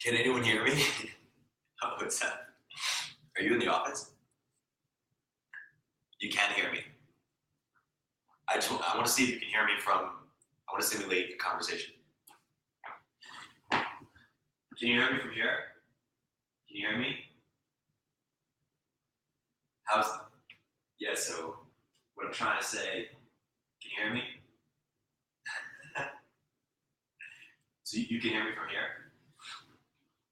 Can anyone hear me? Oh, what's that? Are you in the office? You can hear me. I want to see if you can hear me I want to simulate a conversation. Can you hear me from here? Can you hear me? Yeah, so what I'm trying to say, can you hear me? So you can hear me from here?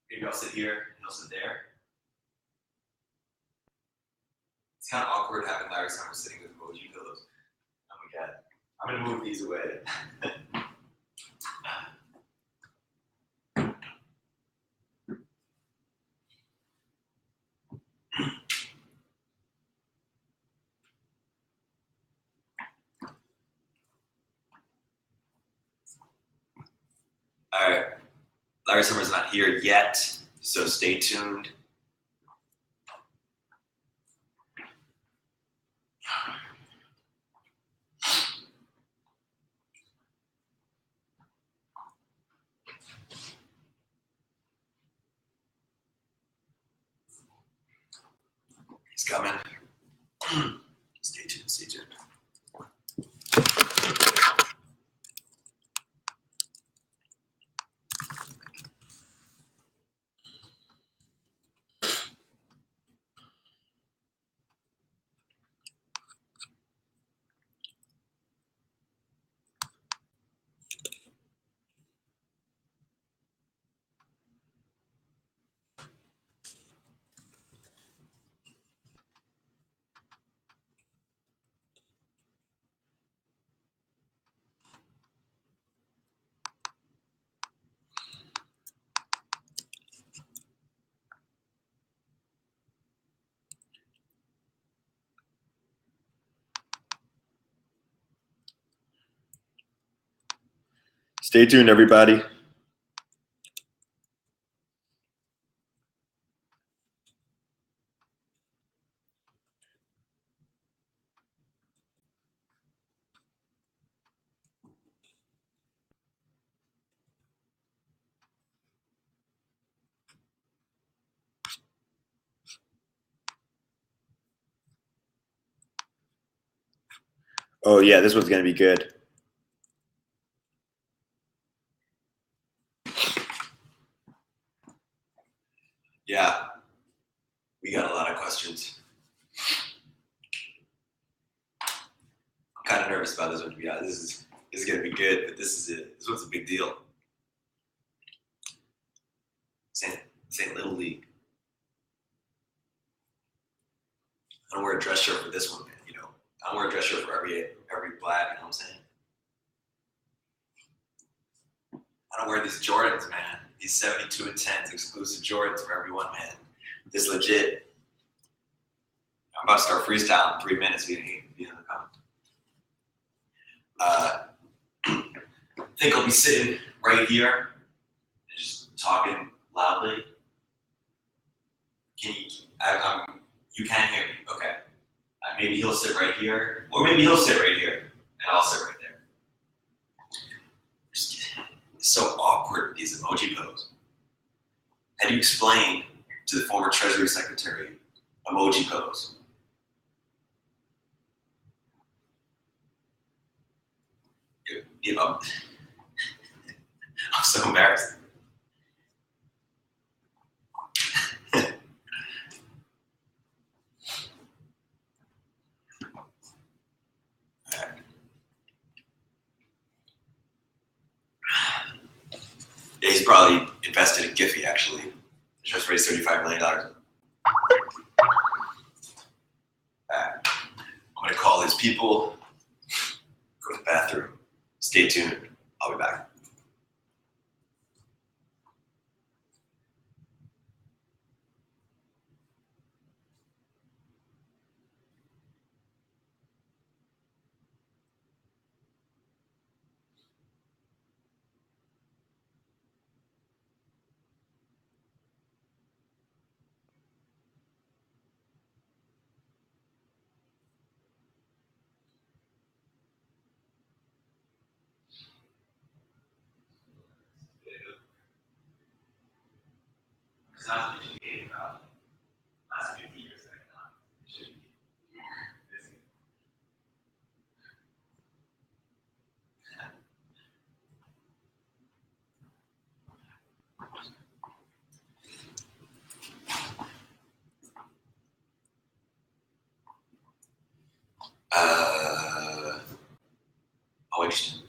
Maybe I'll sit here and he'll sit there. It's kind of awkward having Larry Summers sitting with emoji pillows. Oh my god. I'm gonna move these away. All right. Larry Summers not here yet, so stay tuned. He's coming. Stay tuned, stay tuned. Stay tuned, everybody. Oh yeah, this one's gonna be good. Yeah, we got a lot of questions. I'm kind of nervous about this one, to be honest. This is gonna be good, but this one's a big deal. St. Little League. I don't wear a dress shirt for this one, man. I don't wear a dress shirt for every black. You know what I'm saying? I don't wear these Jordans, man. These 72 and 10s, exclusive Jordans for everyone, man. This legit. I'm about to start freestyle in 3 minutes. Be in the comment. I think I'll be sitting right here and just talking loudly. You can hear me, okay. Maybe he'll sit right here, or maybe he'll sit right here, and I'll sit right there. It's so awkward, these emoji poses. How do you explain to the former Treasury Secretary emoji pose? I'm so embarrassed. Yeah, he's probably invested in Giphy, actually. Just raised $35 million. I'm going to call his people, go to the bathroom. Stay tuned. I'll be back. sounds educated about last 50 years of economics. It should be. Oh, interesting.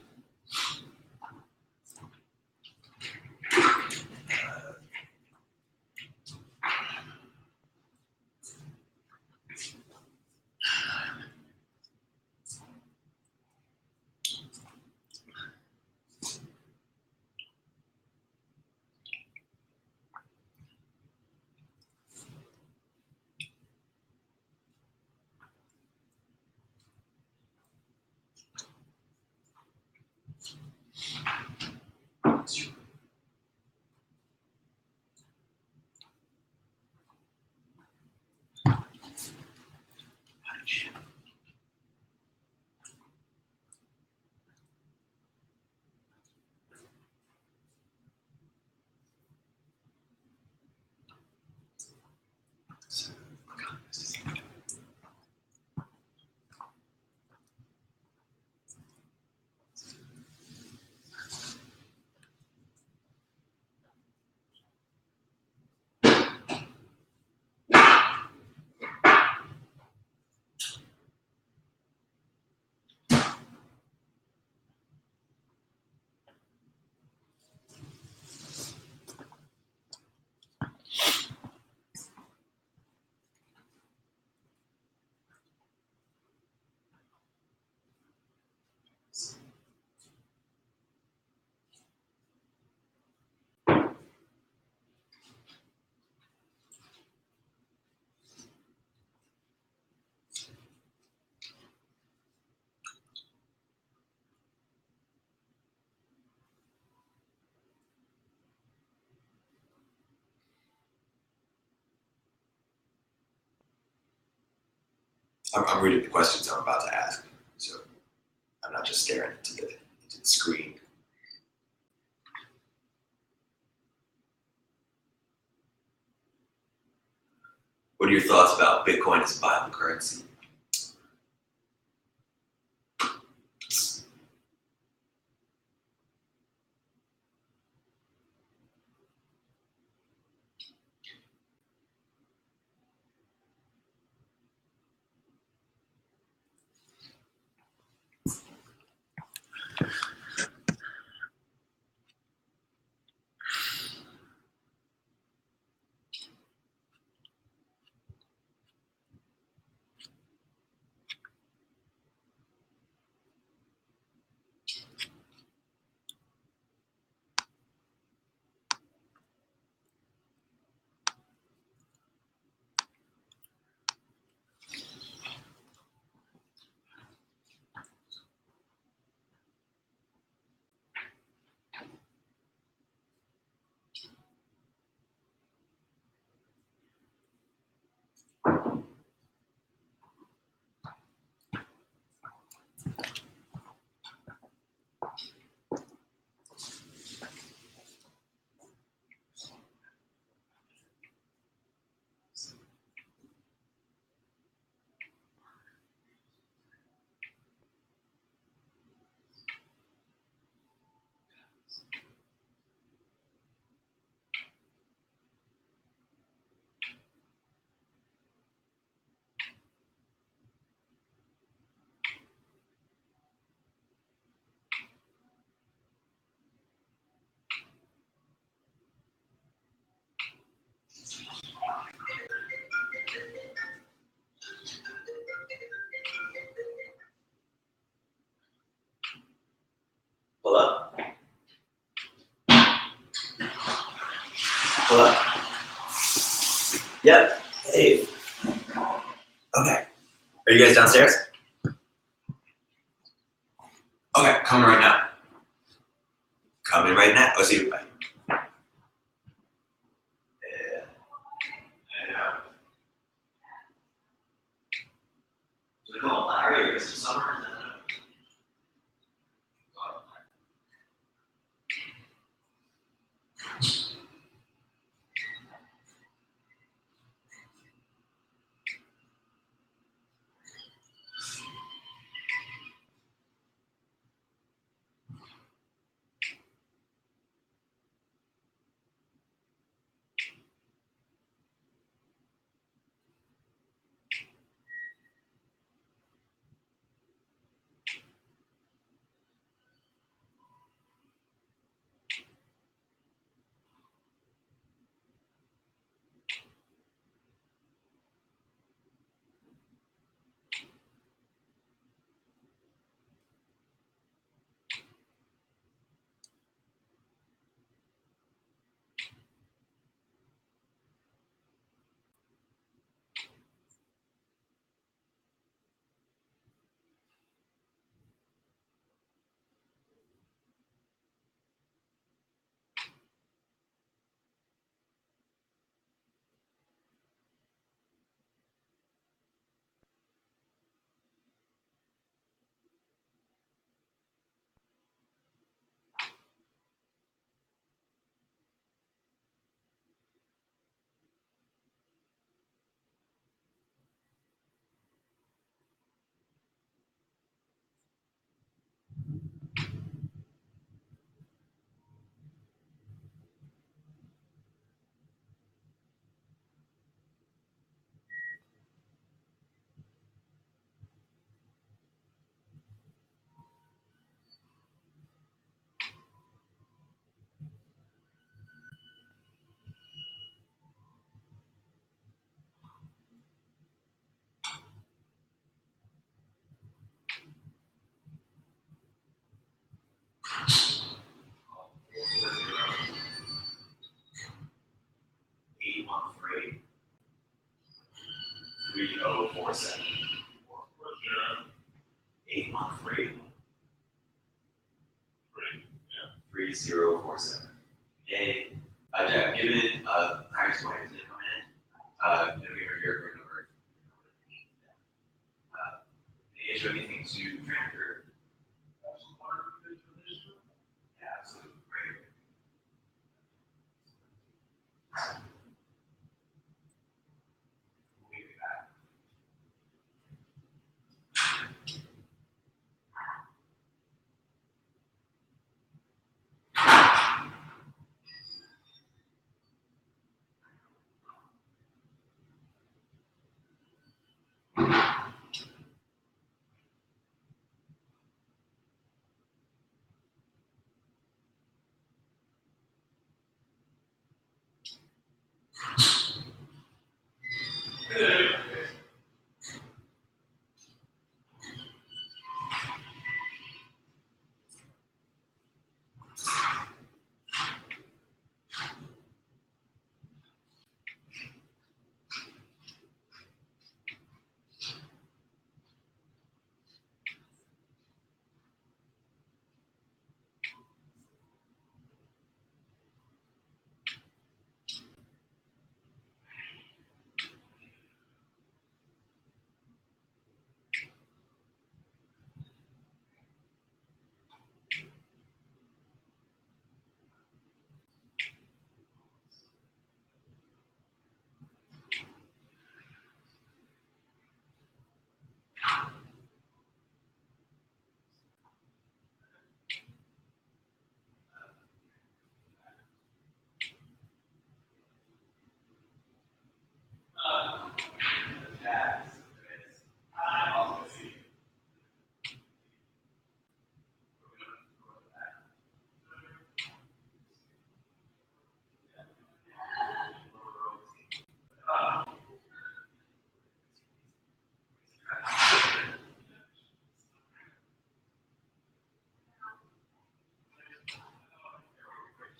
I'm reading the questions I'm about to ask, so I'm not just staring into the screen. What are your thoughts about Bitcoin as a viable currency? Hello? Hello? Yep. Hey. Okay. Are you guys downstairs? Okay, coming right now. Coming right now. Oh, see you. Bye. Yeah. Yeah. So we call Larry or Mr. Summer? 3047. 813. 3047. Okay. Yeah, given highest point is income in, your number. Is there anything to transfer? Yeah, absolutely. Great. We'll be back.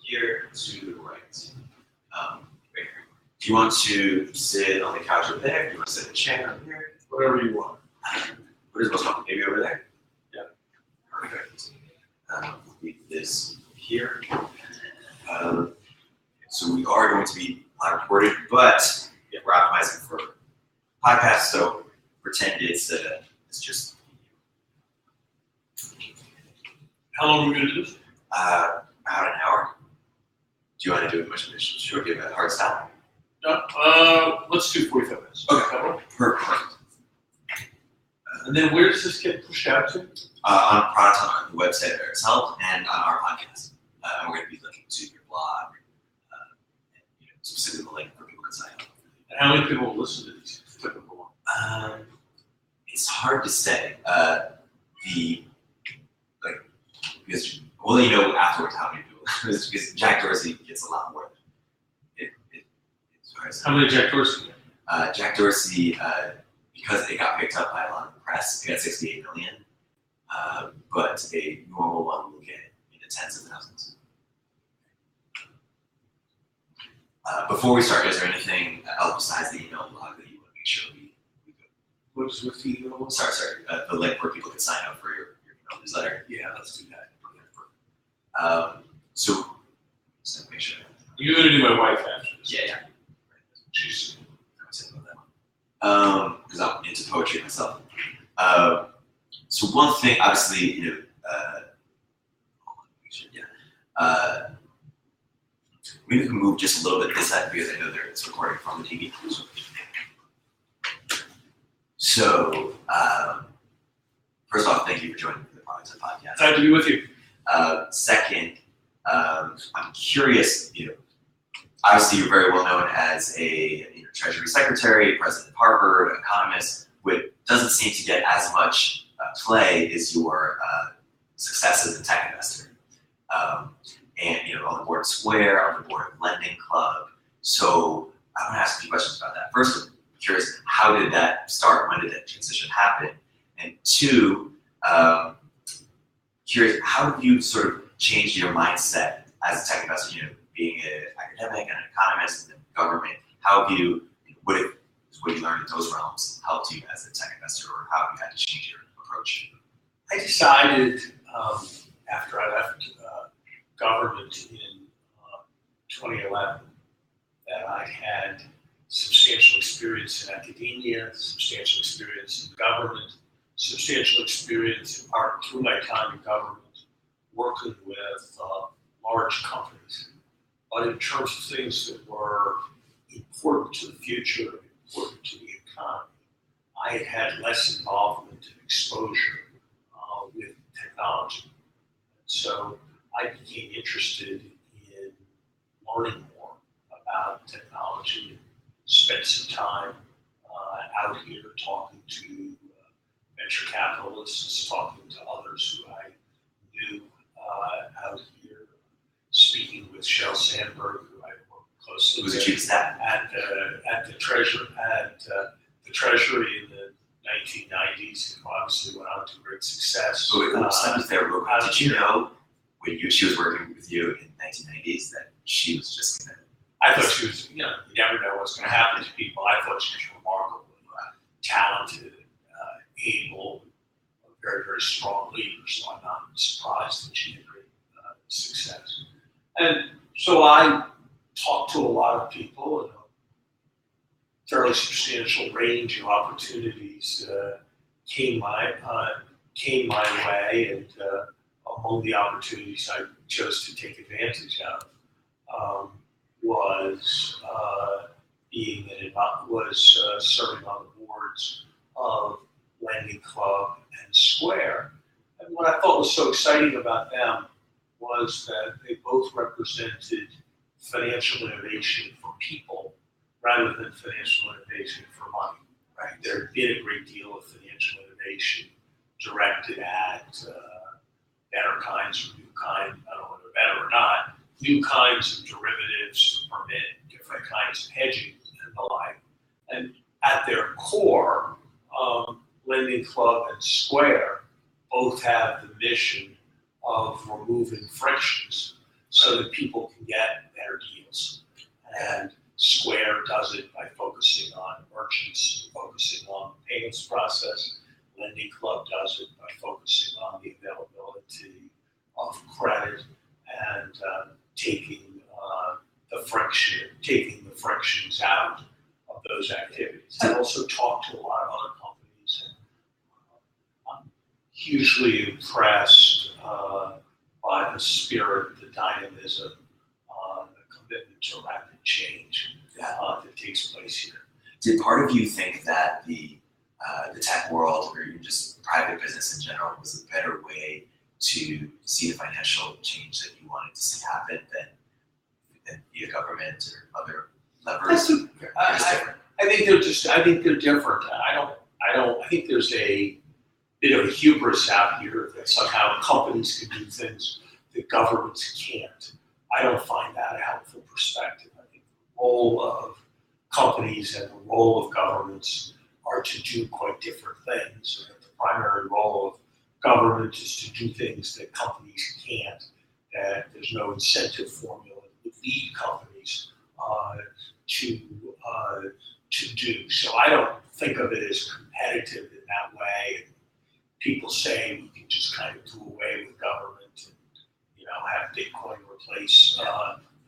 Here to the right. Right here. Do you want to sit on the couch over there? Do you want to sit in a chair over here? Whatever you want. What is most comfortable? Maybe over there? Yeah. Perfect. Leave this here. So we are going to be live recorded, but we're optimizing for podcast, so pretend it's just. How long are we going to do this? About an hour. Do you want to do it much? Should we give it a hard stop? No. Let's do 45 minutes. Okay. Perfect. And then where does this get pushed out to? On products on the website itself and on our podcast. We're going to be looking to your blog, and, specifically the link for people to sign up. And how many people will listen to these typical ones? It's hard to say. We'll afterwards how many people. Because Jack Dorsey gets a lot more. How many Jack Dorsey? Jack Dorsey, because it got picked up by a lot of the press, it got 68 million. But a normal one will get in the tens of thousands. Before we start, is there anything else besides the email blog that you want to make sure we go? What's with the email? Sorry. The link where people can sign up for your email newsletter. Yeah, let's do that. So make sure. You're going to do my wife after this. Yeah. Jeez. I would say about that one. Because I'm into poetry myself. So one thing, obviously, maybe we can move just a little bit this side because I know it's recording from the TV. So, first off, thank you for joining the podcast. Glad to be with you. Second, I'm curious, obviously you're very well known as a Treasury Secretary, President of Harvard, economist, which doesn't seem to get as much play as your success as a tech investor. And on the board of Square, on the board of Lending Club. So I want to ask a few questions about that. First, I'm curious, how did that start? When did that transition happen? And two, curious, how have you sort of changed your mindset as a tech investor, being an academic and an economist and government? How have you, what you learned in those realms helped you as a tech investor, or how you had to change your approach? I decided after I left government in 2011 that I had substantial experience in academia, substantial experience in government, substantial experience in part through my time in government working with large companies. But in terms of things that were important to the future, important to the economy, I had had less involvement and exposure with technology. And so I became interested in learning more about technology and spent some time out here talking to venture capitalists, talking to others who I knew out here, speaking with Sheryl Sandberg, who I worked closely Who's with the chief of staff? at the Treasury in the 1990s, and obviously went on to great success. Stop there real quick. Did you know when she was working with you in the 1990s that she was just gonna? I thought she was, you never know what's going to happen to people. I thought she was remarkably talented, able, a very, very strong leader. So I'm not surprised that she had great success. And so I talked to a lot of people, and a fairly substantial range of opportunities came my way, and among the opportunities I chose to take advantage of was serving on the boards of Lending Club and Square. And what I thought was so exciting about them was that they both represented financial innovation for people rather than financial innovation for money. Right? There had been a great deal of financial innovation directed at better kinds or new kind, I don't know whether better or not, new kinds of derivatives to permit different kinds of hedging and the like. And at their core, Lending Club and Square both have the mission of removing frictions so that people can get better deals. And Square does it by focusing on merchants, focusing on the payments process. Lending Club does it by focusing on the availability of credit and taking the frictions out of those activities. I also talked to a lot of other companies, and I'm hugely impressed by the spirit, the dynamism, the commitment to rapid change that takes place here. Did part of you think that the tech world, or even just private business in general, was a better way to see the financial change that you wanted to see happen than via government or other levers? I think they're different. I think there's a bit of a hubris out here that somehow companies can do things that governments can't. I don't find that a helpful perspective. I think the role of companies and the role of governments are to do quite different things. And the primary role of government is to do things that companies can't, that there's no incentive formula that would lead companies to do. So I don't think of it as competitive in that way. People say we can just kind of do away with government and have Bitcoin replace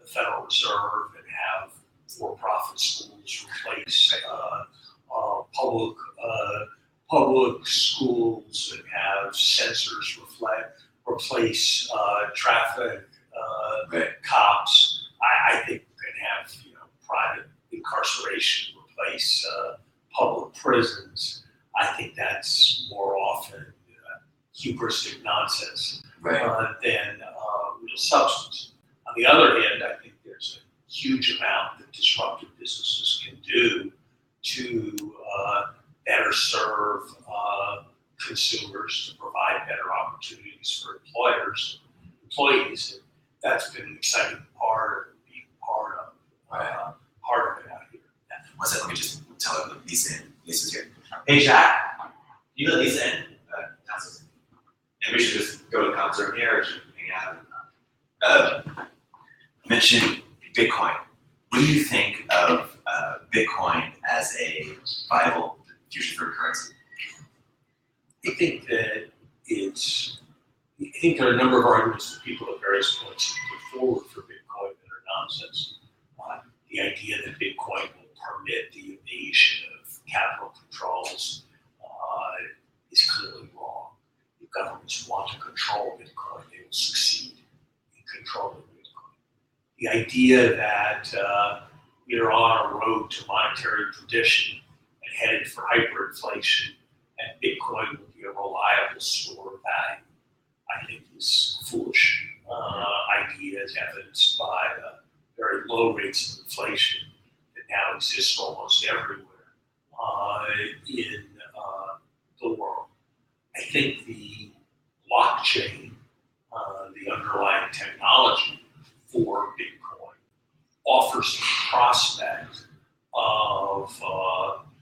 the Federal Reserve and have for-profit schools replace public schools and have censors replace traffic cops. I think we can have private incarceration replace public prisons. I think that's more often hubristic nonsense than real substance. On the other hand, I think there's a huge amount that disruptive businesses can do to better serve consumers, to provide better opportunities for employees. And that's been an exciting part of being part of it out here. One second, let me just tell her Lisa in. Lisa's here. Hey, Jack, you let Lisa in? And we should just go to the concert here, or should we hang out? You mentioned Bitcoin. What do you think of Bitcoin as a viable future for currency? I think that I think there are a number of arguments that people at various points put forward for Bitcoin that are nonsense. The idea that Bitcoin will permit the evasion of capital controls is clearly wrong. If governments want to control Bitcoin, they will succeed in controlling Bitcoin. The idea that we are on a road to monetary perdition and headed for hyperinflation, and Bitcoin will be a reliable store of value, I think is foolish idea, as evidenced by the very low rates of inflation that now exist almost everywhere in the world. I think the blockchain, the underlying technology for Bitcoin, offers the prospect of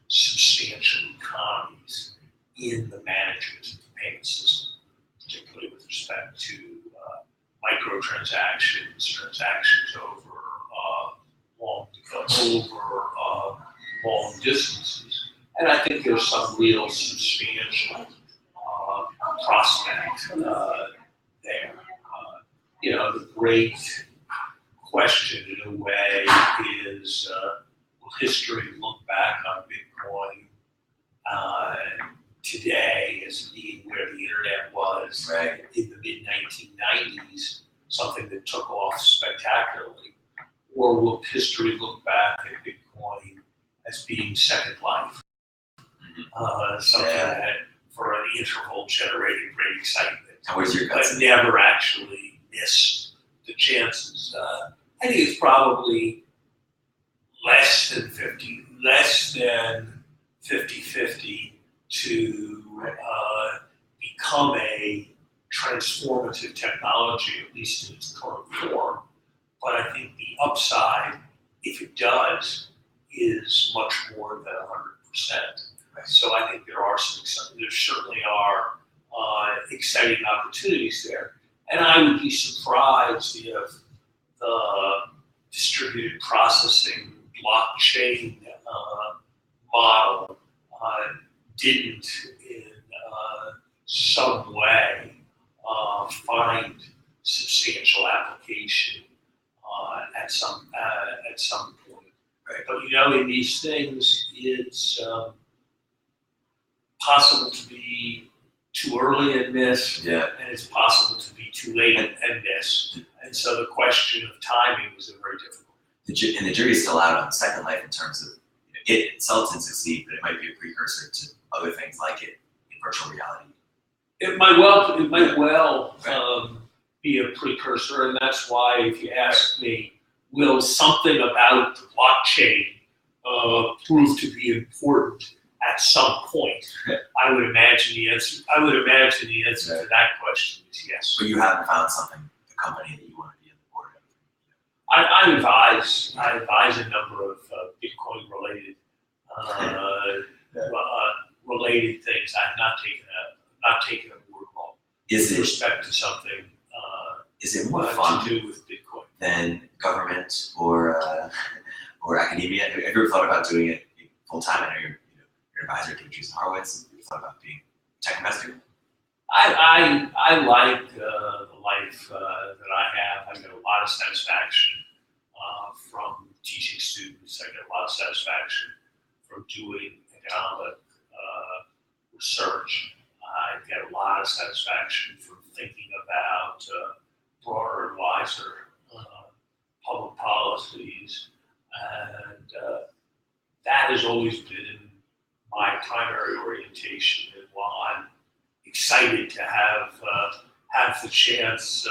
substantial economies in the management of the payment system, particularly with respect to microtransactions, transactions over long distances. And I think there's some real substantial prospect there. The great question in a way is, will history look back on Bitcoin today as being where the internet was in the mid-1990s, something that took off spectacularly? Or will history look back at Bitcoin as being Second Life? Something that for an interval generated great excitement, but never actually missed the chances. I think it's probably less than 50-50 to become a transformative technology, at least in its current form. But I think the upside, if it does, is much more than 100%. So I think there certainly are exciting opportunities there. And I would be surprised if the distributed processing blockchain model didn't in some way find substantial application at some point. Right. But in these things, it's possible to be too early and miss, and it's possible to be too late and miss. And so the question of timing is very difficult. And the jury's still out on Second Life in terms of it itself didn't succeed, but it might be a precursor to other things like it in virtual reality. It might well be a precursor, and that's why, if you ask me, will something about the blockchain prove to be important at some point? I would imagine the answer to that question is yes. But you haven't found something, a company that you want to be on the board of? I advise a number of Bitcoin related things. I've not taken a board role with respect to something. Is it more fun to do with Bitcoin than government or academia? Have you ever thought about doing it full time? I know you're advisor to Jason Horowitz. Have you thought about being a tech investor? I like the life that I have. I get a lot of satisfaction from teaching students. I get a lot of satisfaction from doing economic research. I get a lot of satisfaction from thinking about broader and wiser public policies. And that has always been my primary orientation. And while I'm excited to have the chance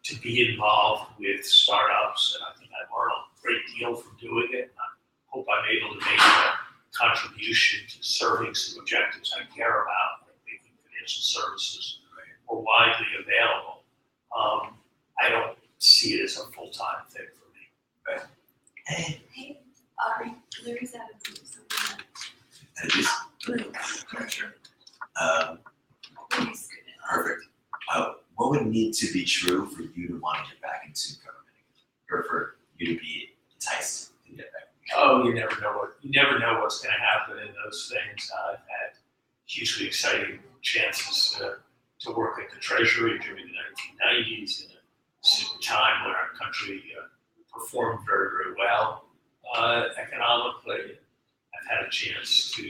to be involved with startups, and I think I've learned a great deal from doing it, and I hope I'm able to make a contribution to serving some objectives I care about, like making financial services more widely available. I don't see it as a full-time thing for me. Right. Hey, Audrey, Larry's out of something. Sure. Perfect. What would need to be true for you to want to get back into government, or for you to be enticed to get back? Oh, you never know what's going to happen in those things. I've had hugely exciting chances to work at the Treasury during the 1990s in a time when our country performed very, very well economically. I've had a chance to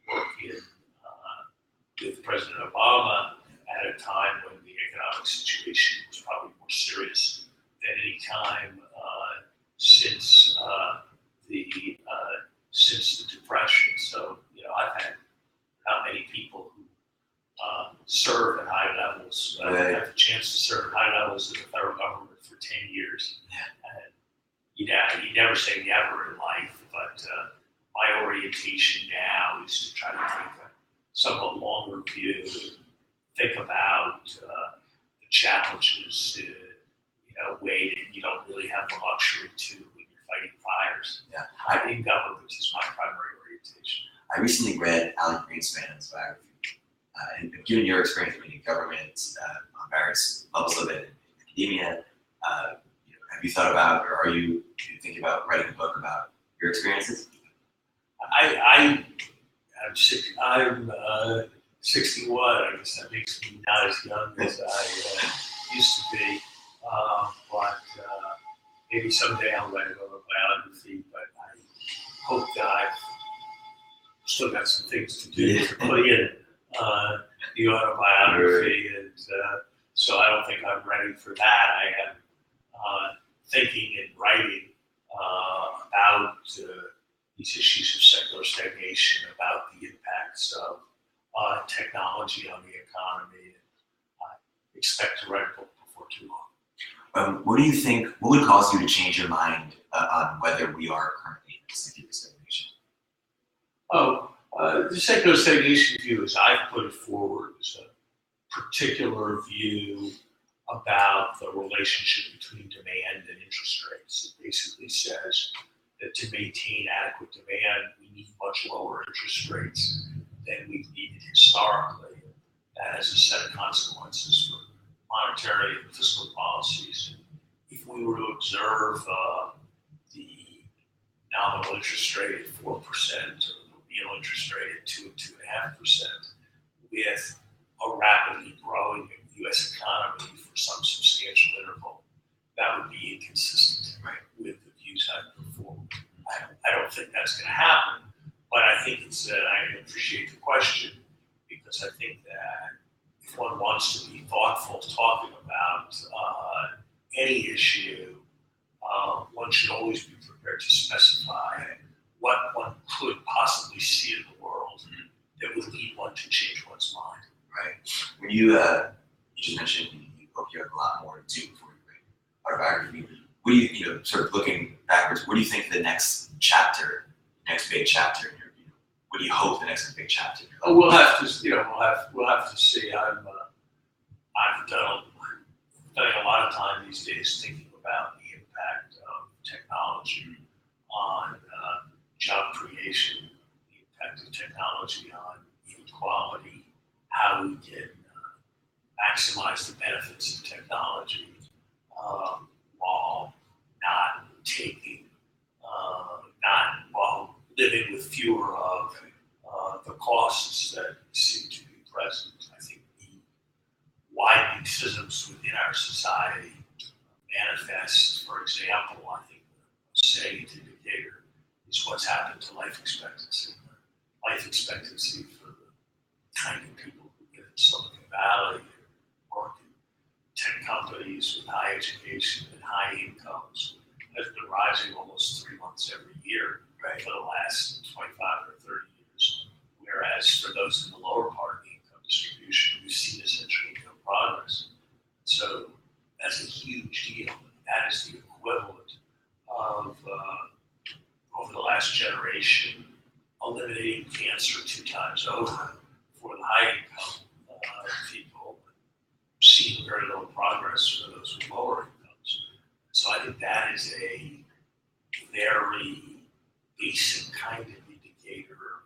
work with President Obama at a time when the economic situation was probably more serious than any time since the Depression. So, I've had not many people who serve at high levels. Right. I've had the chance to serve at high levels in the federal government for 10 years. And you never say never in life, but my orientation now is to try to take a somewhat longer view, think about the challenges in a way that you don't really have the luxury to when you're fighting fires. Yeah. In government is my primary orientation. I recently read Alan Greenspan's biography, and given your experience in government on various levels of it, in academia, have you thought about, or are you thinking about writing a book about your experiences? I'm 61. I guess that makes me not as young as I used to be. But maybe someday I'll write a biography. But I hope that I've still got some things to do to put in the autobiography, and so I don't think I'm ready for that. I am thinking and writing about these issues of secular stagnation, about the impacts of technology on the economy. I expect to write a book before too long. What do you think, what would cause you to change your mind on whether we are currently in secular stagnation? The secular stagnation view, as I've put it forward, is a particular view about the relationship between demand and interest rates. It basically says that to maintain adequate demand, we need much lower interest rates than we've needed historically. That has a set of consequences for monetary and fiscal policies. If we were to observe the nominal interest rate at 4% or the real interest rate at 2 and 2.5%, with a rapidly growing U.S. economy for some substantial interval, that would be inconsistent with the views I've put forward. I don't think that's going to happen, but I think I appreciate the question, because I think that if one wants to be thoughtful talking about any issue, one should always be prepared to specify what one could possibly see in the world that would lead one to change one's mind. Right. When you just mentioned you hope you have a lot more to do before you write autobiography. What do you, sort of looking backwards, what do you think the next chapter, next big chapter in your view? What do you hope the next big chapter? We'll have to, we'll have to see. I've done a lot of time these days thinking about the impact of technology on job creation, the impact of technology on inequality, how we can maximize the benefits of technology while not while living with fewer of the costs that seem to be present. I think the widening schisms within our society manifest, for example, I think the salient indicator is what's happened to life expectancy. Life expectancy for the kind of people who live in Silicon Valley, work in tech companies with high education and high incomes, has been rising almost 3 months every year for the last 25 or 30 years. Whereas for those in the lower part of the income distribution, we've seen essentially no progress. So that's a huge deal. That is the equivalent of, over the last generation, eliminating cancer 2 times over for the high income people, seeing very little progress for those with lower incomes. So I think that is a very basic kind of indicator of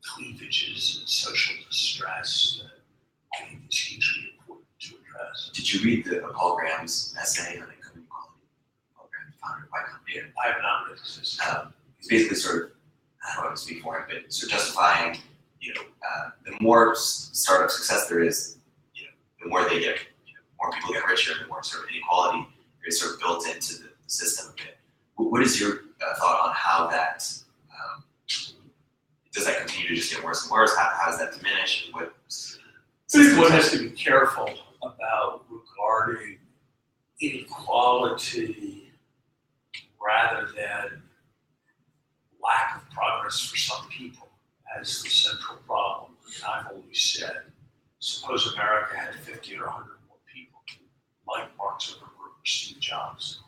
cleavages and social distress that I think is hugely important to address. Did you read Paul Graham's essay on income inequality? Paul Graham founder of Y Combinator. I have not read this. He's basically sort of, I don't want to speak for him, but sort of justifying, the more startup success there is, the more they get, more people get richer, the more sort of inequality is sort of built into the system a bit. What is your thought on how that, does that continue to just get worse and worse? How does that diminish? I think one has to be careful about regarding inequality rather than lack of progress for some people as the central problem. And I've always said, suppose America had 50 or 100 more people like Mark Zuckerberg or Steve Jobs.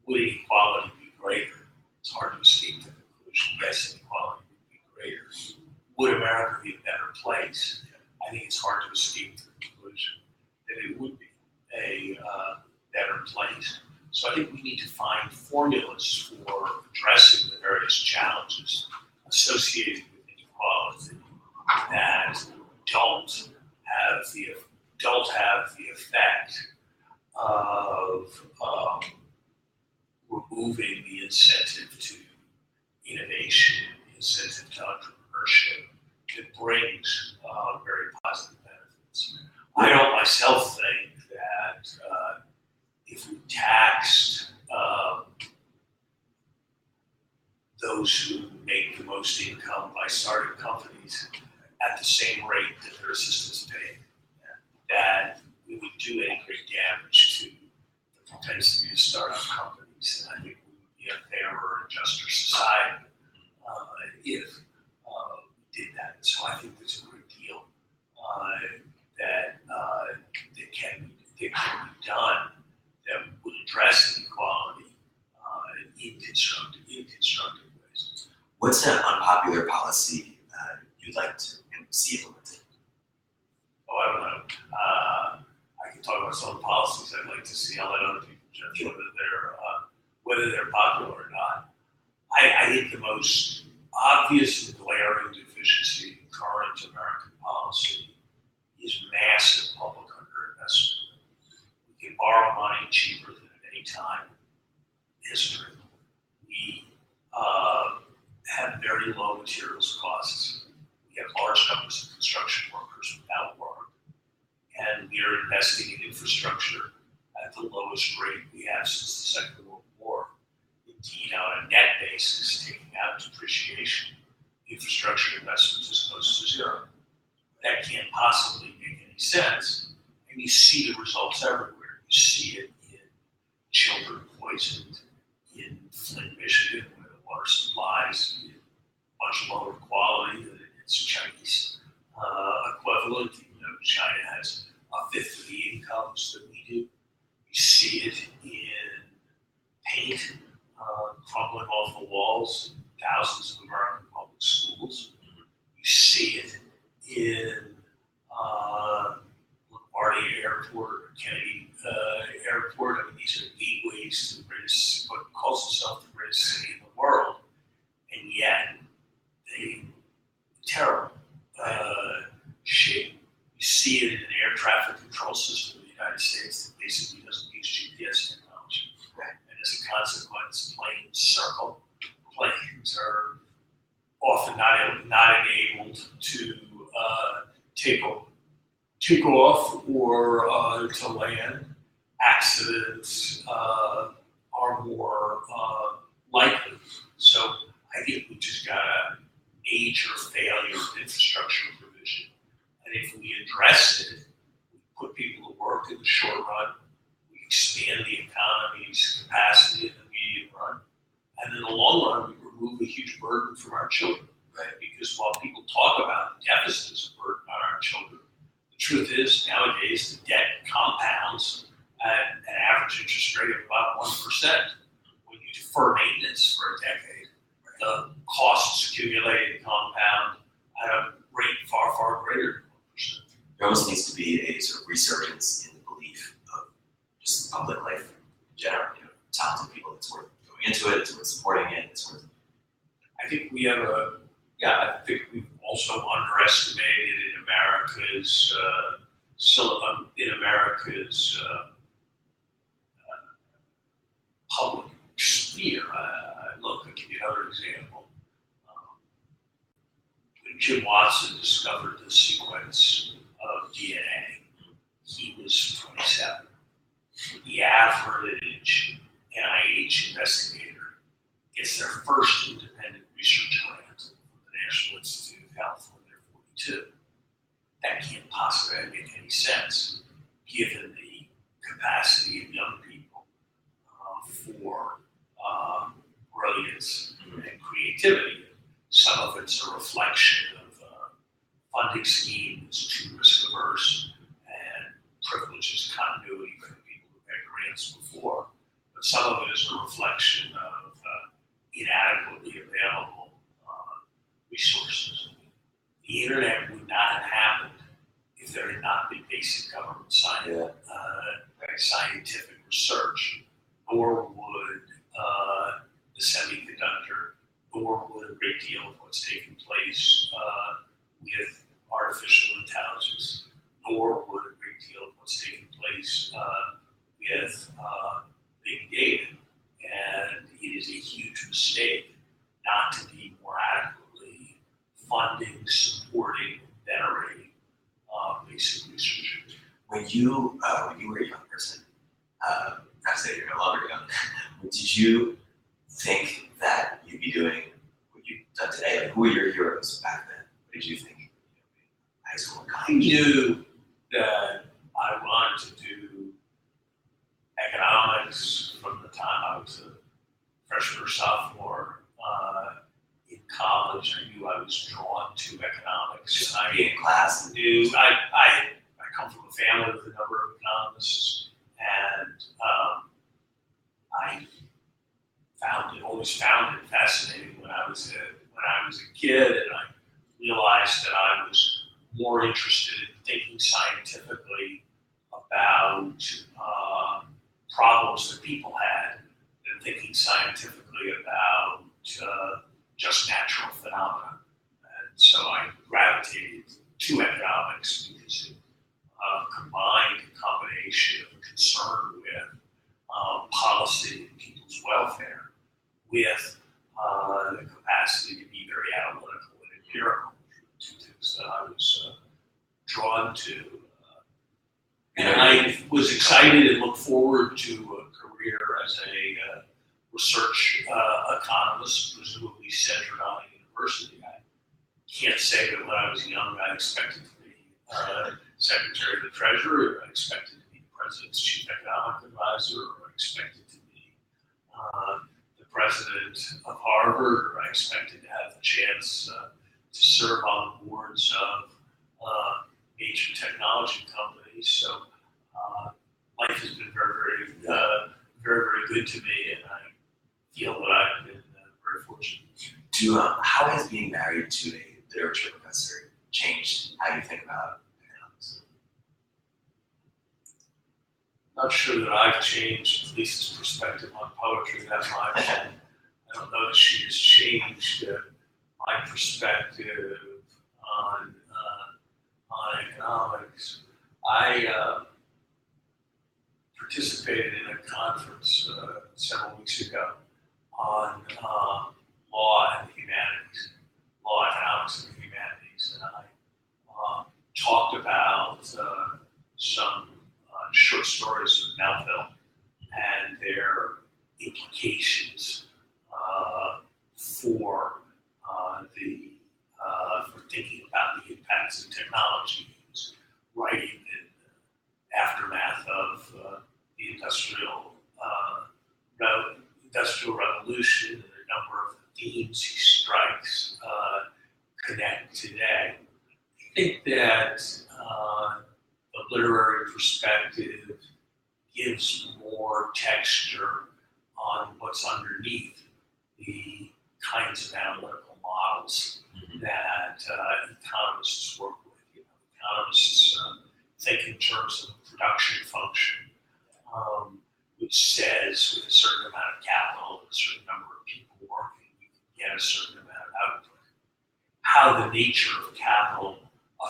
Would inequality be greater? It's hard to escape the conclusion. Yes, inequality would be greater. Would America be a better place? I think it's hard to escape the conclusion that it would be a better place. So I think we need to find formulas for addressing the various challenges associated with inequality that don't have the effect of removing the incentive to innovation, incentive to entrepreneurship that brings very positive benefits. I don't myself think that if we taxed those who make the most income by starting companies at the same rate that their assistants pay, that we would do any great damage to the propensity to start up companies. And I think we would be a fairer and juster society if we did that. So I think there's a great deal that can be done that would address inequality in constructive ways. What's an unpopular policy you'd like to see implemented? Oh, I don't know. I can talk about some policies I'd like to see. I'll let other people judge whether they're popular or not. I think the most obvious and glaring deficiency in current American policy is massive public underinvestment. We can borrow money cheaper than at any time in history. We have very low materials costs. We have large numbers of construction workers without work. And we are investing in infrastructure at the lowest rate we have since the Second World War. Indeed, on a net basis, taking out depreciation, infrastructure investments is close to zero. That can't possibly make any sense. And you see the results everywhere. You see it in children poisoned in Flint, Michigan, where the water supply is much lower quality than its Chinese equivalent. China has a fifth of the incomes that we do. You see it in paint crumbling off the walls in thousands of American public schools. You see it in LaGuardia Airport or Kennedy Airport. I mean, these are gateways to the greatest, what calls itself the greatest city in the world, and yet they terrible shape. You see it in an air traffic control system in the United States that basically doesn't use GPS technology. Right. And as a consequence, planes circle. Planes are often not enabled to take off or to land. Accidents are more likely. So I think we just got a major failure of infrastructure provision. And if we address it, we put people to work in the short run, we expand the economy's capacity in the medium run, and in the long run, we remove a huge burden from our children. Right? Because while people talk about the deficit as a burden on our children, the truth is nowadays the debt compounds at an average interest rate of about 1%. When you defer maintenance for a decade, the costs accumulate and compound at a rate far, far greater than 1%. There almost needs to be a sort of resurgence in the belief of just public life in general. Talented people, it's worth going into it, it's worth supporting it, it's worth. I think we have I think we've also underestimated in America's public Jim Watson discovered the sequence of DNA. He was 27. The average NIH investigator gets their first independent research grant from the National Institute of Health when they're 42. That can't possibly make any sense given the capacity of young people for brilliance and creativity. Some of it's a reflection of funding schemes too risk averse and privileges continuity for the people who had grants before. But some of it is a reflection of inadequately available resources. The internet would not have happened if there had not been basic government scientific research, nor would the semiconductor, nor would a great deal of what's taking place with artificial intelligence, nor would a great deal of what's taking place with big data. And it is a huge mistake not to be more adequately funding, supporting, venerating basic research. When you were a young person, not to say you're no longer young, but did you think that you'd be doing what you've done today? Like, who were your heroes back then? What did you think? High school and I college? knew that I wanted to do economics from the time I was a freshman or sophomore in college. I knew I was drawn to economics. Just being in class. I come from a family with a number of economists, and I always found it fascinating when I was a kid, and I realized that I was more interested in thinking scientifically about problems that people had than thinking scientifically about just natural phenomena. And so I gravitated to economics because it combined a combination of concern with policy and people's welfare with the capacity to be very analytical and empirical, two things that I was drawn to. And I was excited and looked forward to a career as a research economist, presumably centered on a university. I can't say that when I was young I expected to be Secretary of the Treasury, or I expected to be the President's Chief Economic Advisor, or I expected to be the President of Harvard, or I expected to have the chance to serve on the boards of major technology companies. So life has been very good to me, and I feel that I've been very fortunate. How has being married to a literature professor changed how you think about economics? Not sure that I've changed Lisa's perspective on poetry that much. I don't know that she has changed my perspective on economics. I participated in a conference several weeks ago on law and the humanities, law, economics, and the humanities, and I talked about some short stories of Melville and their implications for thinking about the impacts of technology. He was writing in the aftermath of the industrial revolution, and a number of themes he strikes connect today. I think that the literary perspective gives more texture on what's underneath the kinds of analytical models that economists work with. Economists think in terms of production function, which says with a certain amount of capital and a certain number of people working, we can get a certain amount of output. How the nature of capital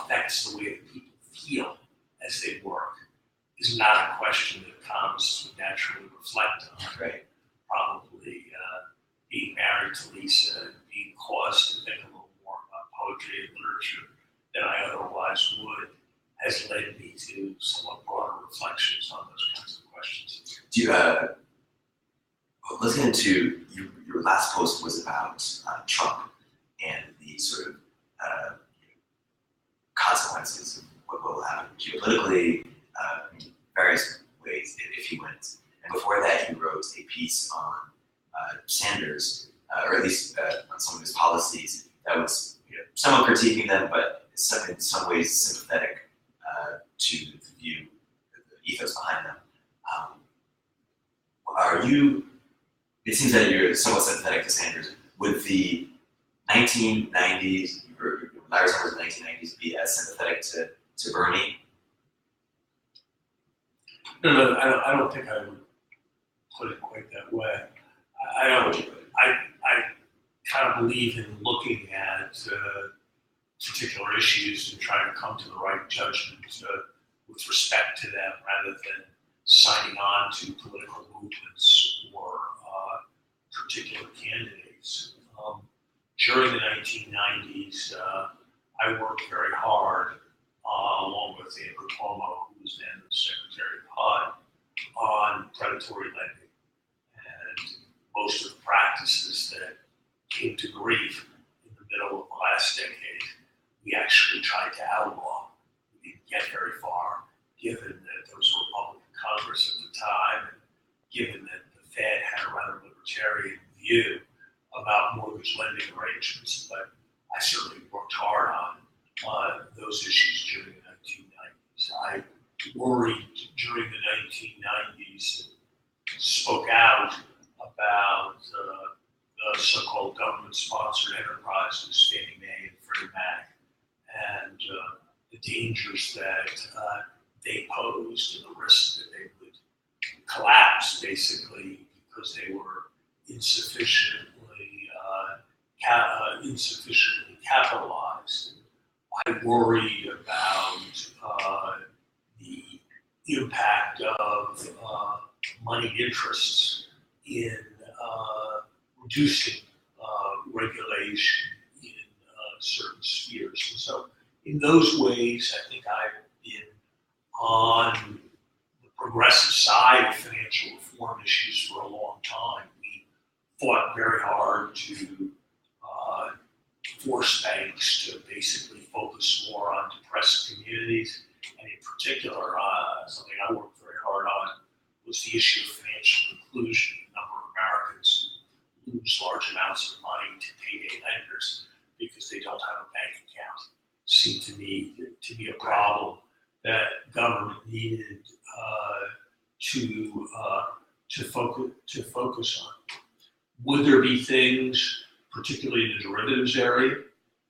affects the way that people feel as they work is not a question that economists would naturally reflect on. Right. Probably being married to Lisa and being caused to think a little more about poetry and literature than I otherwise would has led me to somewhat broader reflections on those kinds of questions. Do you, let's get into your last post was about Trump and the sort of consequences of what will happen geopolitically, in various ways if he wins. And before that, you wrote a piece on Sanders, or at least on some of his policies that was somewhat critiquing them, but in some ways sympathetic to the view, the ethos behind them. It seems that you're somewhat sympathetic to Sanders. Would the 1990s, Larry Summers in the 1990s, be as sympathetic to Bernie? No, I don't think I would put it quite that way. I kind of believe in looking at particular issues and trying to come to the right judgment with respect to them rather than signing on to political movements or particular candidates. During the 1990s, I worked very hard along with Andrew Cuomo, who was then the Secretary of HUD, on predatory lending. And most of the practices that came to grief in the middle of the last decade, we actually tried to outlaw. We didn't get very far, given that there was a Republican Congress at the time, and given that the Fed had a rather libertarian view about mortgage lending arrangements. But I certainly worked hard on those issues during the 1990s. I worried during the 1990s, spoke out about the so-called government-sponsored enterprises, Fannie Mae and Freddie Mac, and the dangers that they posed and the risk that they would collapse, basically, because they were insufficiently capitalized. I worried about the impact of money interests in reducing regulation in certain spheres. And so in those ways, I think I've been on the progressive side of financial reform issues for a long time. We fought very hard to force banks to basically focus more on depressed communities. And in particular, something I worked very hard on was the issue of financial inclusion. A number of Americans lose large amounts of money to payday lenders because they don't have a bank account. Seemed to me to be a problem that government needed to focus on. Would there be things, particularly in the derivatives area,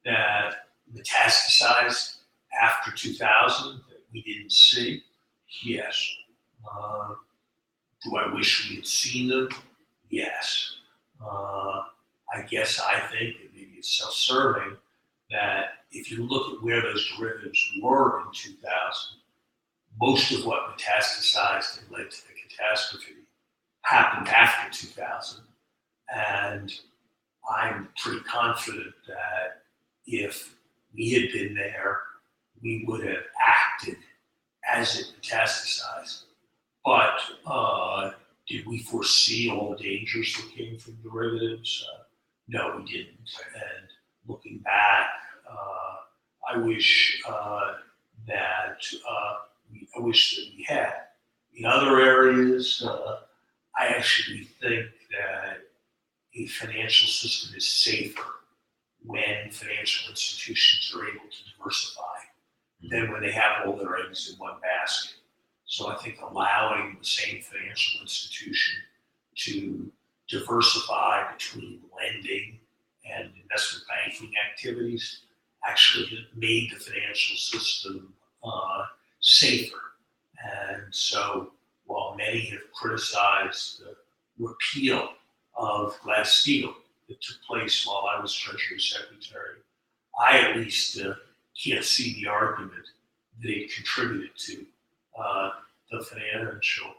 that metastasized after 2000 that we didn't see? Yes. Do I wish we had seen them? Yes. I guess I think, and maybe it's self-serving, that if you look at where those derivatives were in 2000, most of what metastasized and led to the catastrophe happened after 2000. And I'm pretty confident that if we had been there, we would have acted as it metastasized. But did we foresee all the dangers that came from derivatives? No, we didn't. And looking back, I wish that we had. In other areas, I actually think that a financial system is safer when financial institutions are able to diversify than when they have all their eggs in one basket. So I think allowing the same financial institution to diversify between lending and investment banking activities actually made the financial system safer. And so while many have criticized the repeal of Glass-Steagall that took place while I was Treasury Secretary, I at least can't see the argument that it contributed to the financial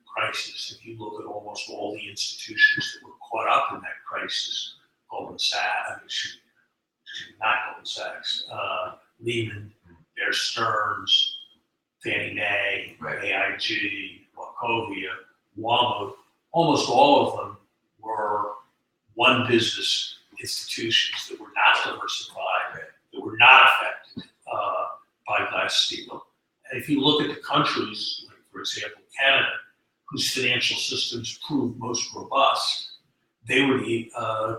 crisis. If you look at almost all the institutions that were caught up in that crisis, Goldman Sachs, not Carnegie, Wachovia, Walmart, almost all of them were one business institutions that were not diversified, that were not affected by Glass-Steagall. And if you look at the countries, like for example Canada, whose financial systems proved most robust, they were the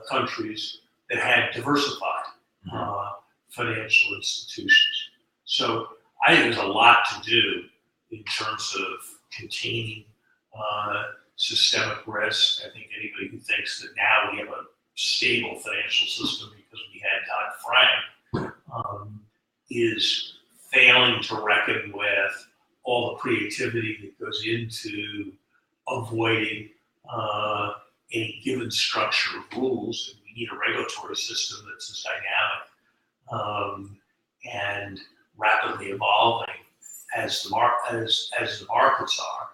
countries that had diversified financial institutions. So I think there's a lot to do in terms of containing systemic risk. I think anybody who thinks that now we have a stable financial system because we had Dodd-Frank is failing to reckon with all the creativity that goes into avoiding any given structure of rules. And we need a regulatory system that's as dynamic and rapidly evolving as the markets are.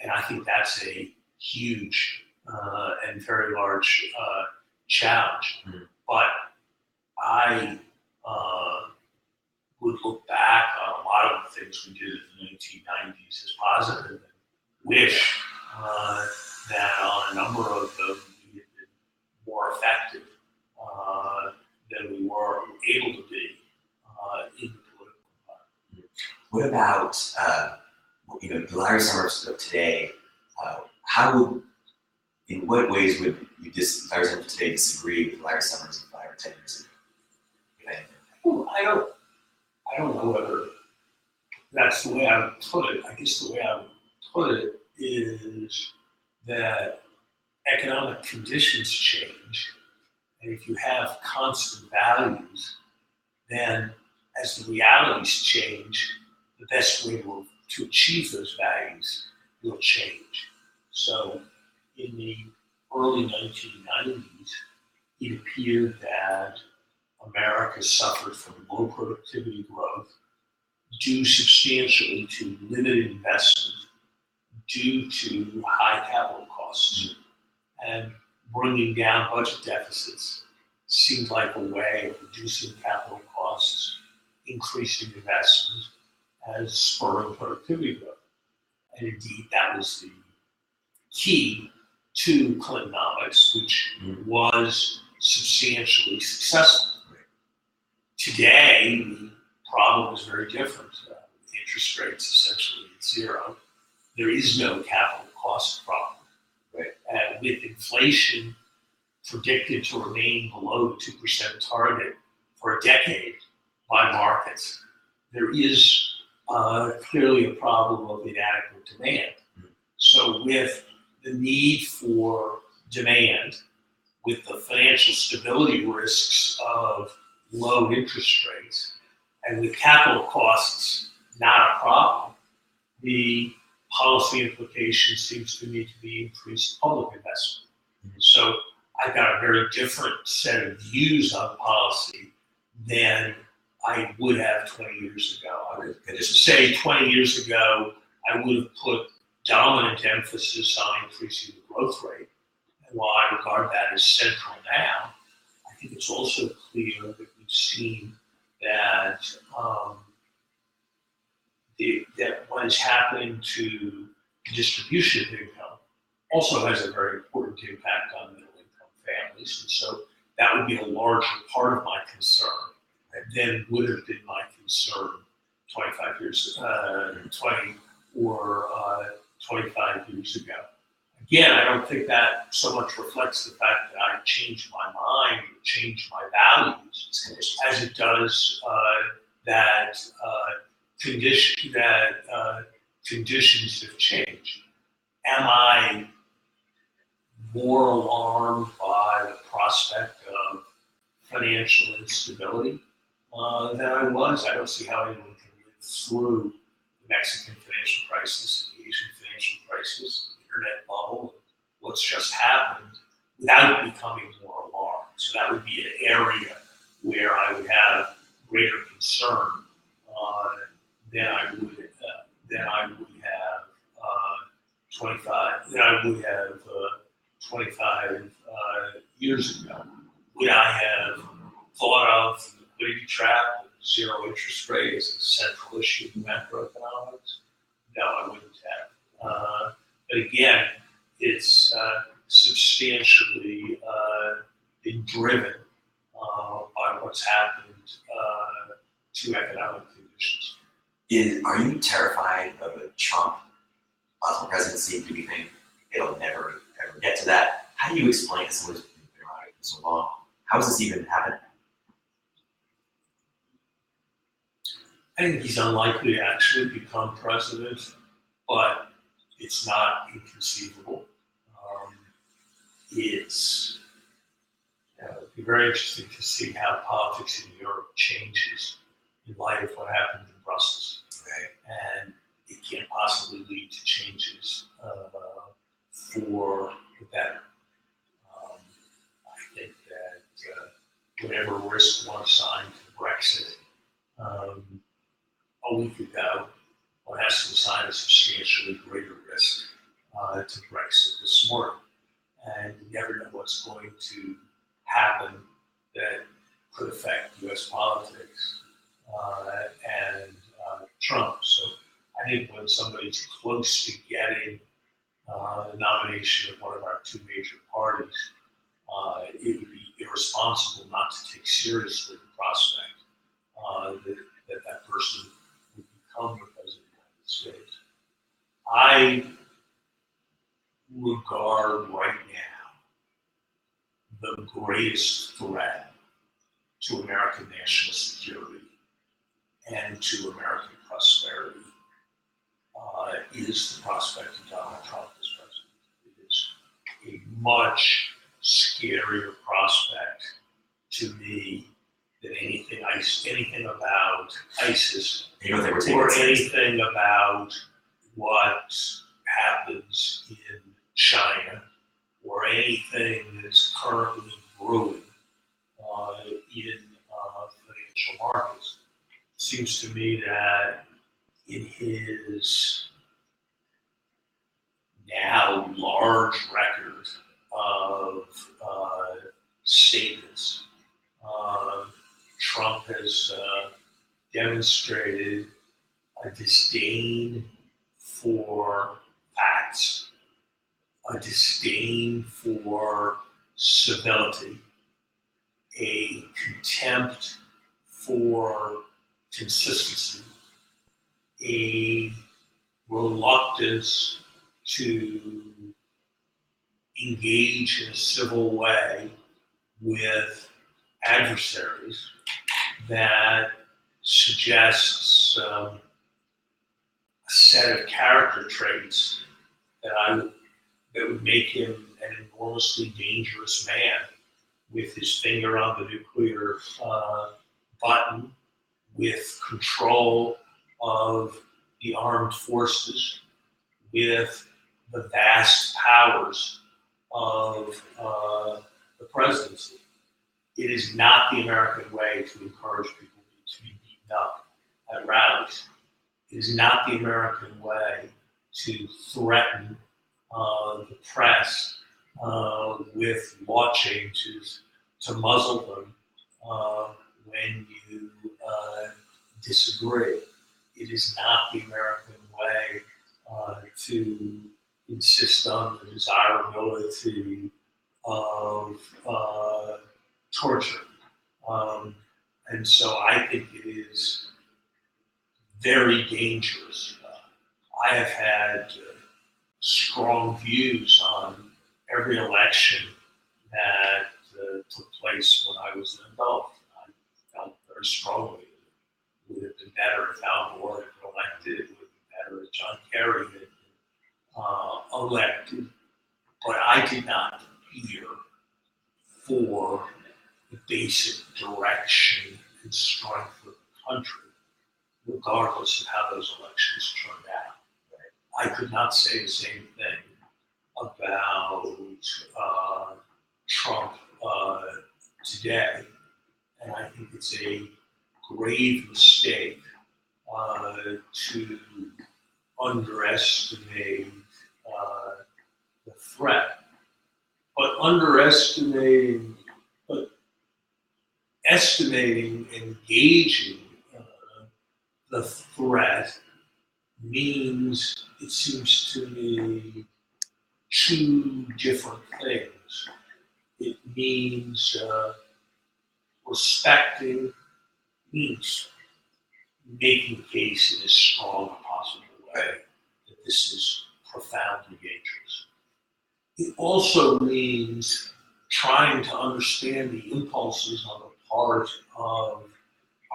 And I think that's a huge and very large challenge. But I would look back on a lot of the things we did in the 1990s as positive and wish that on a number of them we had been more effective than we were able to be in the political environment. What about the Larry Summers of today? In what ways would Larry Summers today disagree with Larry Summers of 5 or 10 years ago? If anything? Well, I don't know whether that's the way I would put it. I guess the way I would put it is that economic conditions change, and if you have constant values, then as the realities change, the best way to achieve those values will change. So in the early 1990s, it appeared that America suffered from low productivity growth due substantially to limited investment, due to high capital costs. And bringing down budget deficits seemed like a way of reducing capital costs, increasing investment, as spurring productivity growth. And indeed, that was the key to Clintonomics, which was substantially successful. Today, the problem is very different. Interest rates essentially at zero. There is no capital cost problem. And with inflation predicted to remain below the 2% target for a decade by markets, there is clearly a problem of inadequate demand. So with the need for demand, with the financial stability risks of low interest rates, and with capital costs not a problem, the policy implication seems to me to be increased public investment. So I've got a very different set of views on policy than I would have 20 years ago. I would just say 20 years ago, I would have put dominant emphasis on increasing the growth rate. And while I regard that as central now, I think it's also clear that we've seen that that what is happening to the distribution of income also has a very important impact on middle income families. And so that would be a larger part of my concern than would have been my concern 25 years, 20 or 25 years ago. Again, I don't think that so much reflects the fact that I've changed my mind or changed my values as it does that conditions have changed. Am I more alarmed by the prospect of financial instability than I was? I don't see how anyone can live through the Mexican financial crisis, the Asian financial crisis, the internet bubble, what's just happened, without becoming more alarmed. So that would be an area where I would have greater concern than I would have 25 years ago. Would I have thought of the liquidity trap, zero interest rate as a central issue in macroeconomics? No, I wouldn't have. But again, it's substantially been driven by what's happened to economic conditions. Are you terrified of a Trump possible presidency? Do you think it'll never ever get to that? How do you explain to someone who's been around it for so long? How has this even happened? I think he's unlikely to actually become president, but it's not inconceivable. It's it'd be very interesting to see how politics in Europe changes in light of what happened in Brussels. Right. And it can't possibly lead to changes for the better. I think that whatever risk one assigned to Brexit a week ago, one has to assign a substantially greater risk to Brexit this morning. And you never know what's going to happen that could affect U.S. politics and Trump. So I think when somebody's close to getting the nomination of one of our two major parties, it would be irresponsible not to take seriously the prospect that person would become the president of the United States. I regard right now the greatest threat to American national security and to American prosperity is the prospect of Donald Trump as president. It is a much scarier prospect to me than anything about ISIS or anything about what happens in China or anything that's currently brewing in financial markets. It seems to me that in his now large record of statements, Trump has demonstrated a disdain for facts, a disdain for civility, a contempt for consistency, a reluctance to engage in a civil way with adversaries that suggests a set of character traits that would make him an enormously dangerous man, with his finger on the nuclear button, with control of the armed forces, with the vast powers of the presidency. It is not the American way to encourage people to be beaten up at rallies. It is not the American way to threaten the press with law changes to muzzle them when you disagree. It is not the American way to insist on the desirability of torture. And so I think it is very dangerous. I have had strong views on every election that took place when I was an adult. I felt very strongly it would have been better if Al Gore had been elected. It would have been better if John Kerry had been elected. But I did not fear for the basic direction and strength of the country, regardless of how those elections turned out. I could not say the same thing about Trump today, and I think it's a grave mistake to underestimate the threat. But estimating, engaging the threat means, it seems to me, two different things. It means respecting, means making the case in as strong a possible way that this is profoundly dangerous. It also means trying to understand the impulses on the part of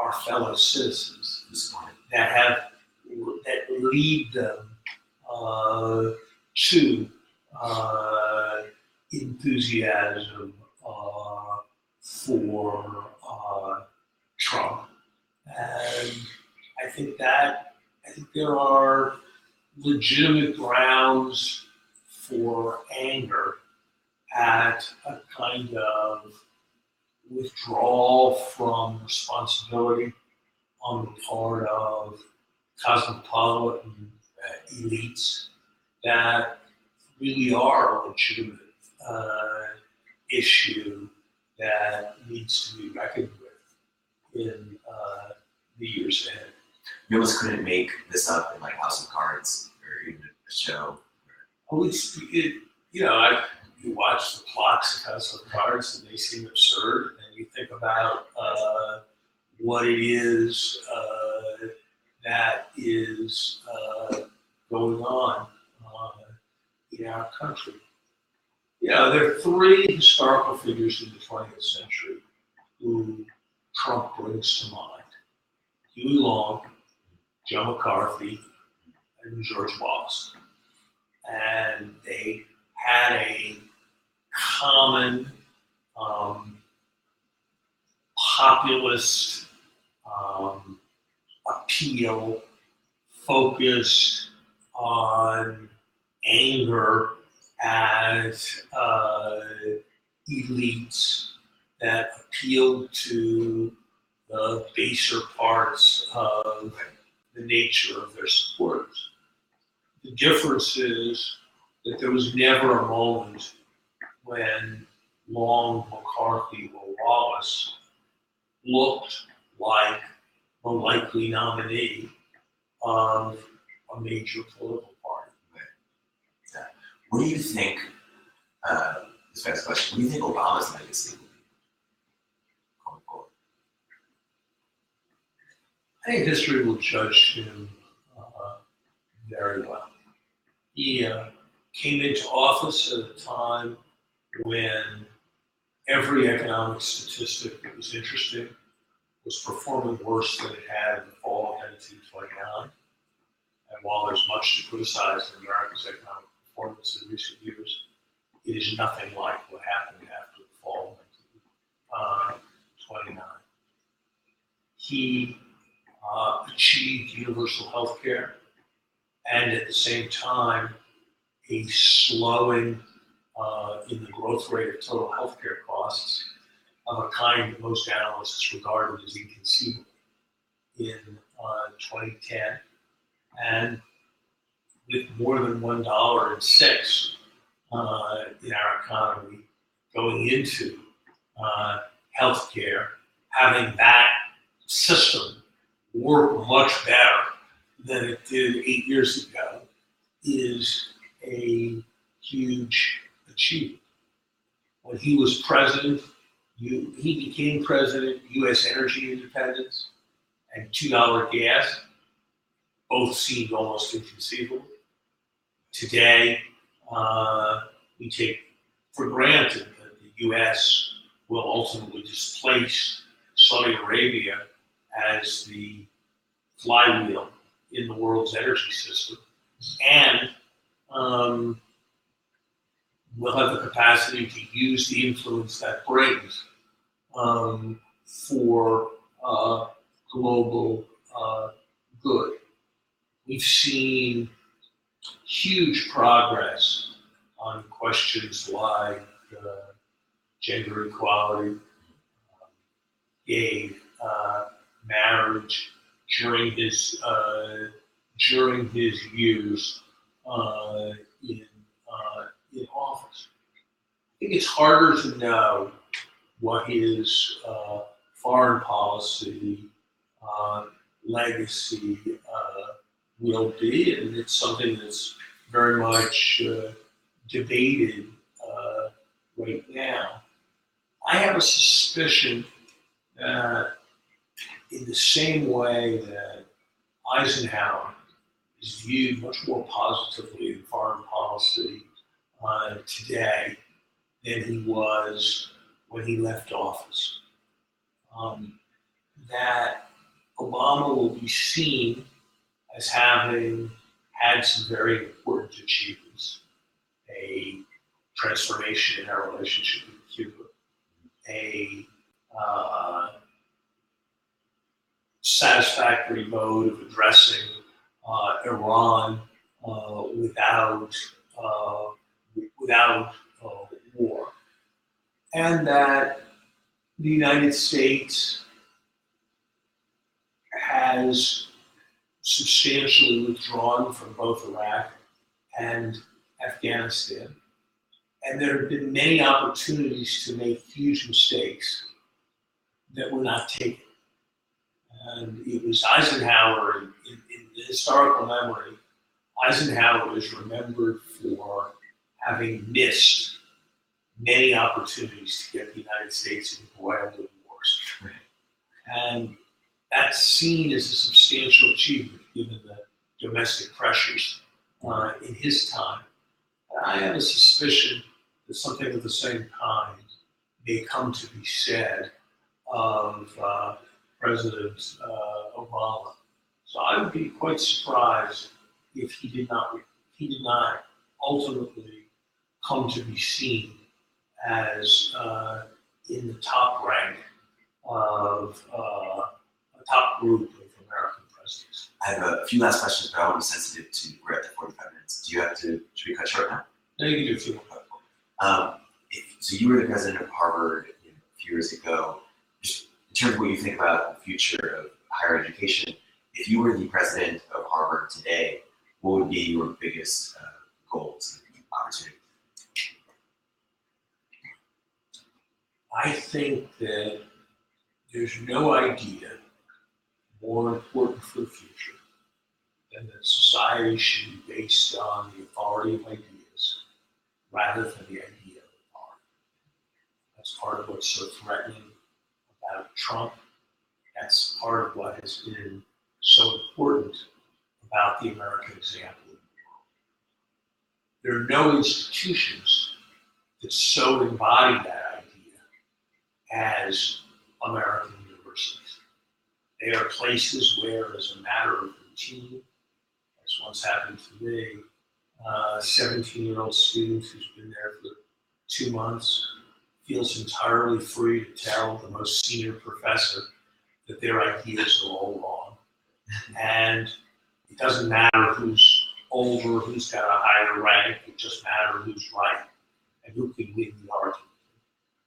our fellow citizens that lead them to enthusiasm for Trump. And I think there are legitimate grounds for anger at a kind of withdrawal from responsibility on the part of cosmopolitan elites that really are a legitimate issue that needs to be reckoned with in the years ahead. You almost couldn't make this up in like House of Cards or even a show. You watch the plots of House of Cards and they seem absurd, and you think about what it is that is going on in our country. There are three historical figures in the 20th century who Trump brings to mind: Huey Long, Joe McCarthy, and George Wallace. And they had a common populist appeal focused on anger at elites that appealed to the baser parts of the nature of their supporters. The difference is that there was never a moment when Long, McCarthy, or Wallace looked like the likely nominee of a major political party. What do you think, this next question, what do you think Obama's legacy will be going forward? I think history will judge him very well. He came into office at a time when every economic statistic that was interesting was performing worse than it had in the fall of 1929. And while there's much to criticize in America's economic performance in recent years, it is nothing like what happened after the fall of 1929. He achieved universal health care, and at the same time, a slowing in the growth rate of total healthcare costs of a kind that most analysts regarded as inconceivable in 2010. And with more than $1.06 in our economy going into healthcare, having that system work much better than it did 8 years ago is a huge achievement. When he was president, he became president, U.S. energy independence and $2 gas both seemed almost inconceivable. Today, we take for granted that the U.S. will ultimately displace Saudi Arabia as the flywheel in the world's energy system, and we'll have the capacity to use the influence that brings for global good. We've seen huge progress on questions like gender equality, gay marriage during his years in office. I think it's harder to know what his foreign policy legacy will be, and it's something that's very much debated right now. I have a suspicion that in the same way that Eisenhower is viewed much more positively in foreign policy today than he was when he left office. That Obama will be seen as having had some very important achievements, a transformation in our relationship with Cuba, a satisfactory mode of addressing Iran without war, and that the United States has substantially withdrawn from both Iraq and Afghanistan. And there have been many opportunities to make huge mistakes that were not taken. And it was Eisenhower, in the historical memory, Eisenhower is remembered for having missed many opportunities to get the United States embroiled in wars. And that's seen as a substantial achievement given the domestic pressures in his time. And I have a suspicion that something of the same kind may come to be said of President Obama. So I would be quite surprised if he did not ultimately come to be seen as in the top rank of a top group of American presidents. I have a few last questions, but I want to be sensitive to we're at the 45 minutes. Do you have to? Should we cut short now? No, you can do a few more. So you were the president of Harvard a few years ago. Just in terms of what you think about the future of higher education, if you were the president of Harvard today, what would be your biggest goals and opportunities? I think that there's no idea more important for the future than that society should be based on the authority of ideas rather than the idea of authority. That's part of what's so threatening about Trump. That's part of what has been so important about the American example in the world. There are no institutions that so embody that idea as American universities. They are places where, as a matter of routine, as once happened to me, a 17-year-old student who's been there for 2 months feels entirely free to tell the most senior professor that their ideas are all wrong. And it doesn't matter who's older, who's got a higher rank, it just matters who's right and who can win the argument.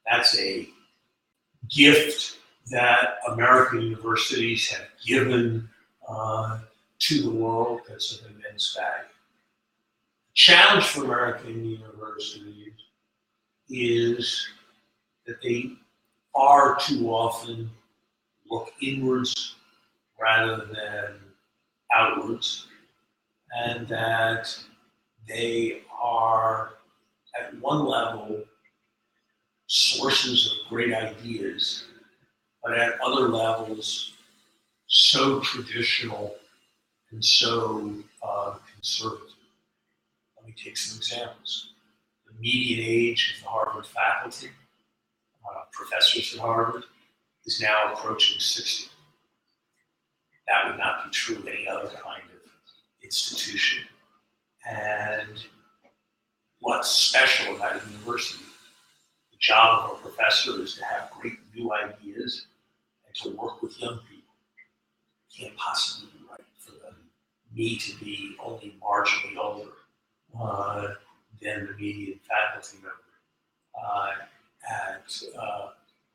That's a gift that American universities have given to the world that's of immense value. The challenge for American universities is that they far too often look inwards rather than outwards, and that they are, at one level, sources of great ideas, but at other levels, so traditional and so conservative. Let me take some examples. The median age of the Harvard faculty, professors at Harvard, is now approaching 60. That would not be true of any other kind of institution. And what's special about a university? The job of a professor is to have great new ideas and to work with young people. It can't possibly be right for me to be only marginally older than the median faculty member at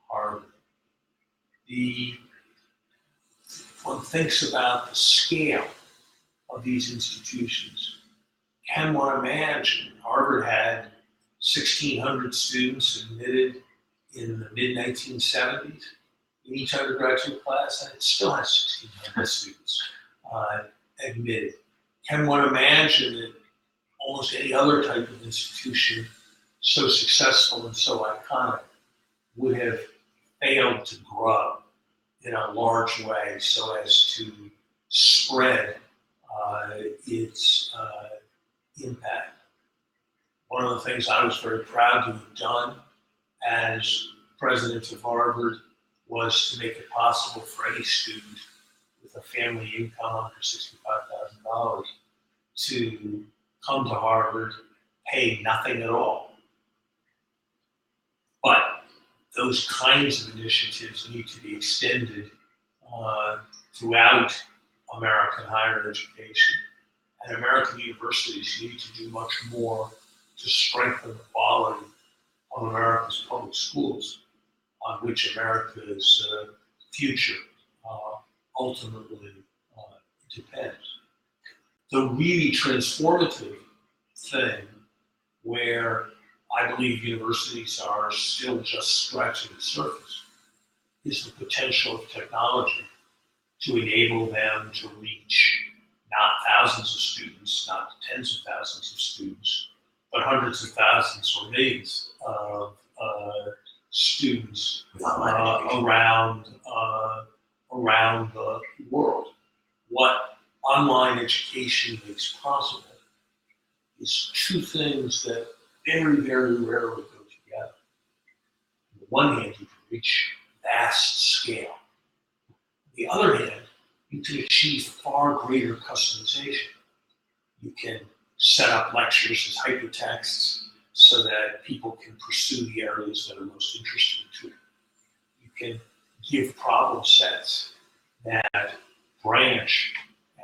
Harvard. One thinks about the scale of these institutions. Can one imagine? Harvard had 1,600 students admitted in the mid-1970s in each undergraduate class, and it still has 1,600 students admitted. Can one imagine that almost any other type of institution so successful and so iconic would have failed to grow in a large way so as to spread its impact. One of the things I was very proud to have done as president of Harvard was to make it possible for any student with a family income under $65,000 to come to Harvard, pay nothing at all. But those kinds of initiatives need to be extended throughout American higher education. And American universities need to do much more to strengthen the quality of America's public schools, on which America's future ultimately depends. The really transformative thing where I believe universities are still just scratching the surface is the potential of technology to enable them to reach not thousands of students, not tens of thousands of students, but hundreds of thousands or millions of students around the world. What online education makes possible is two things that very, very rarely go together. On the one hand, you can reach vast scale. On the other hand, you can achieve far greater customization. You can set up lectures as hypertexts so that people can pursue the areas that are most interesting to them. You can give problem sets that branch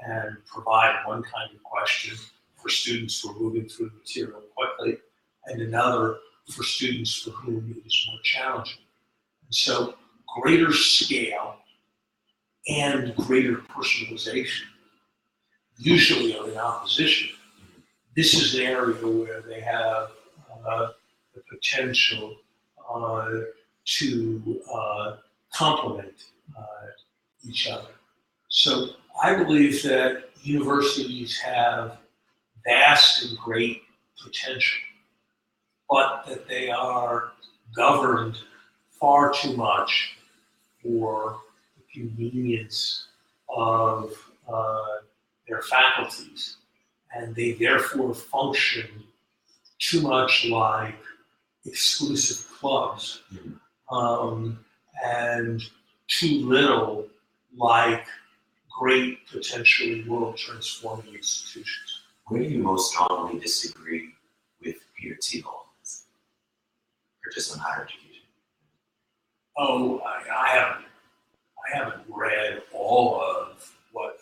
and provide one kind of question for students who are moving through the material quickly, and another for students for whom it is more challenging. And so greater scale and greater personalization usually are in opposition. This is an area where they have the potential to complement each other. So I believe that universities have vast and great potential, but that they are governed far too much for the convenience of their faculties, and they therefore function too much like exclusive clubs, and too little like great, potentially world-transforming institutions. Where do you most strongly disagree with Peter Thiel, or just on higher education? Oh, I haven't read all of what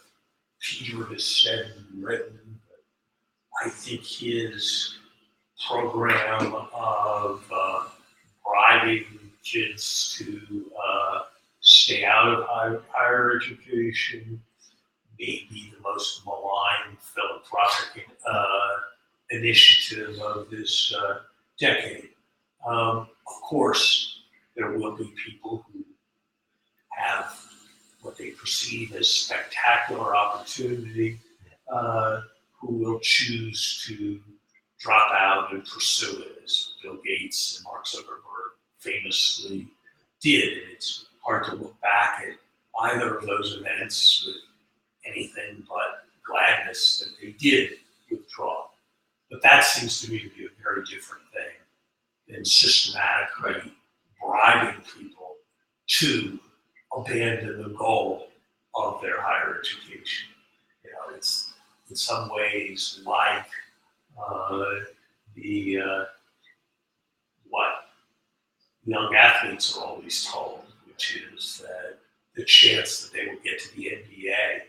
Peter has said and written, but I think his program of bribing kids to stay out of higher education may be the most malign philanthropic initiative of this decade. Of course, there will be people who have what they perceive as spectacular opportunity, who will choose to drop out and pursue it, as Bill Gates and Mark Zuckerberg famously did. And it's hard to look back at either of those events with anything but gladness that they did withdraw. But that seems to me to be a very different thing than systematically bribing people to abandon the goal of their higher education. You know, it's in some ways like what young athletes are always told, which is that the chance that they will get to the NBA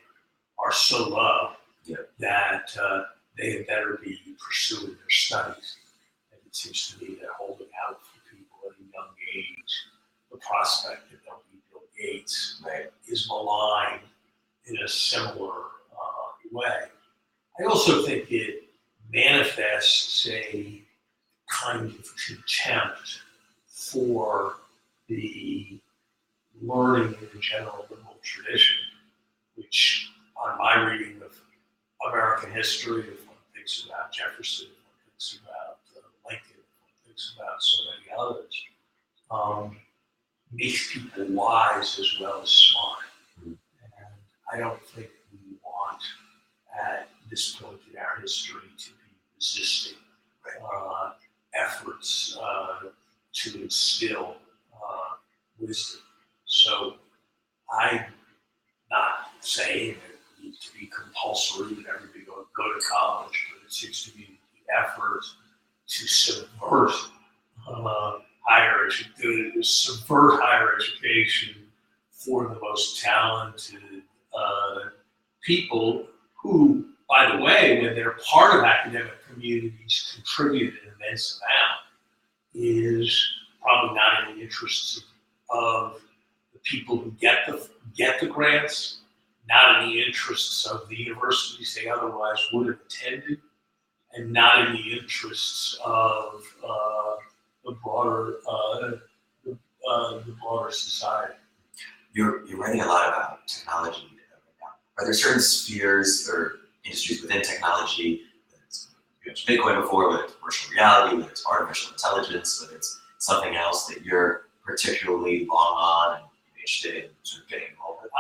are so low that they had better be pursuing their studies. And it seems to me that holding out for people at a young age, the prospect that they'll be Bill Gates, is maligned in a similar way. I also think it manifests a kind of contempt for the learning in the general liberal tradition, which on my reading of American history, of one thing thinks about Jefferson, if one thinks about Lincoln, if one thinks about so many others, makes people wise as well as smart. And I don't think we want, at this point in our history, to be resisting efforts to instill wisdom. So I'm not saying that it needs to be compulsory that everybody go to college, but it seems to be the effort to subvert higher education for the most talented people who, by the way, when they're part of academic communities, contribute an immense amount, is probably not in the interests of the people who get the grants, not in the interests of the universities they otherwise would have attended, and not in the interests of the broader society. You're writing a lot about technology right now. Are there certain spheres or industries within technology, whether it's, you mentioned Bitcoin before, whether it's virtual reality, whether it's artificial intelligence, whether it's something else that you're particularly long on and interested in sort of getting involved with?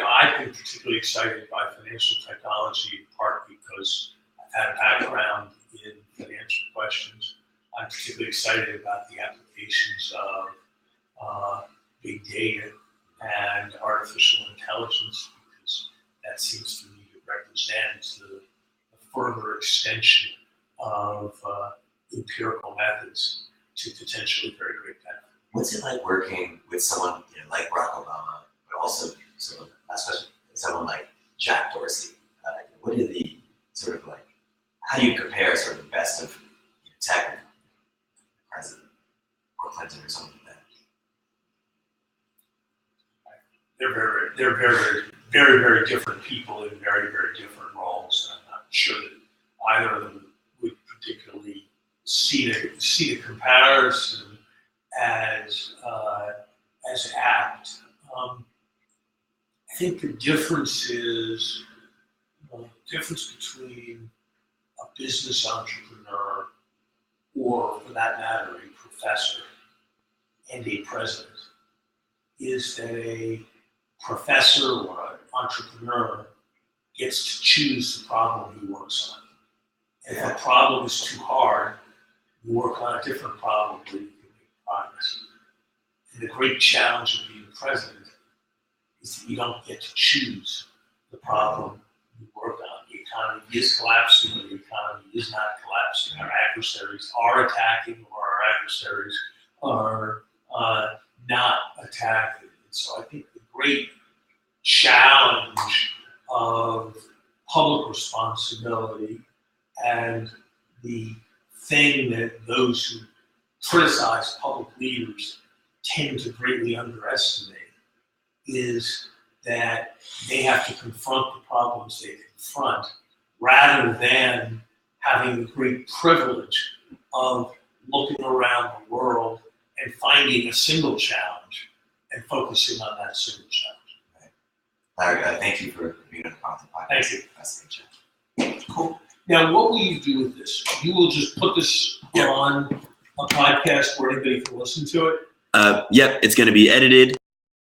I've been particularly excited by financial technology in part because I've had a background in financial questions. I'm particularly excited about the applications of big data and artificial intelligence because that seems to me to represent the further extension of empirical methods to potentially very great benefit. What's it like working with someone like Barack Obama, but also someone like Jack Dorsey? What are the sort of like? How do you compare sort of the best of tech and President or Clinton or something like that? They're very, very different people in very, very different roles. And I'm not sure that either of them would particularly see the comparison as apt. I think the difference is the difference between a business entrepreneur or, for that matter, a professor and a president is that a professor or an entrepreneur gets to choose the problem he works on. And if a problem is too hard, you work on a different problem where you can make progress. And the great challenge of being president is that you don't get to choose the problem you work on. The economy is collapsing or the economy is not collapsing. Our adversaries are attacking or our adversaries are not attacking. And so I think the great challenge of public responsibility and the thing that those who criticize public leaders tend to greatly underestimate is that they have to confront the problems they confront rather than having the great privilege of looking around the world and finding a single challenge and focusing on that single challenge. Larry, thank you for being on the podcast. Thank you. Fascinating. Cool. Now, what will you do with this? You will just put this on a podcast where anybody can listen to it? Yep, it's going to be edited.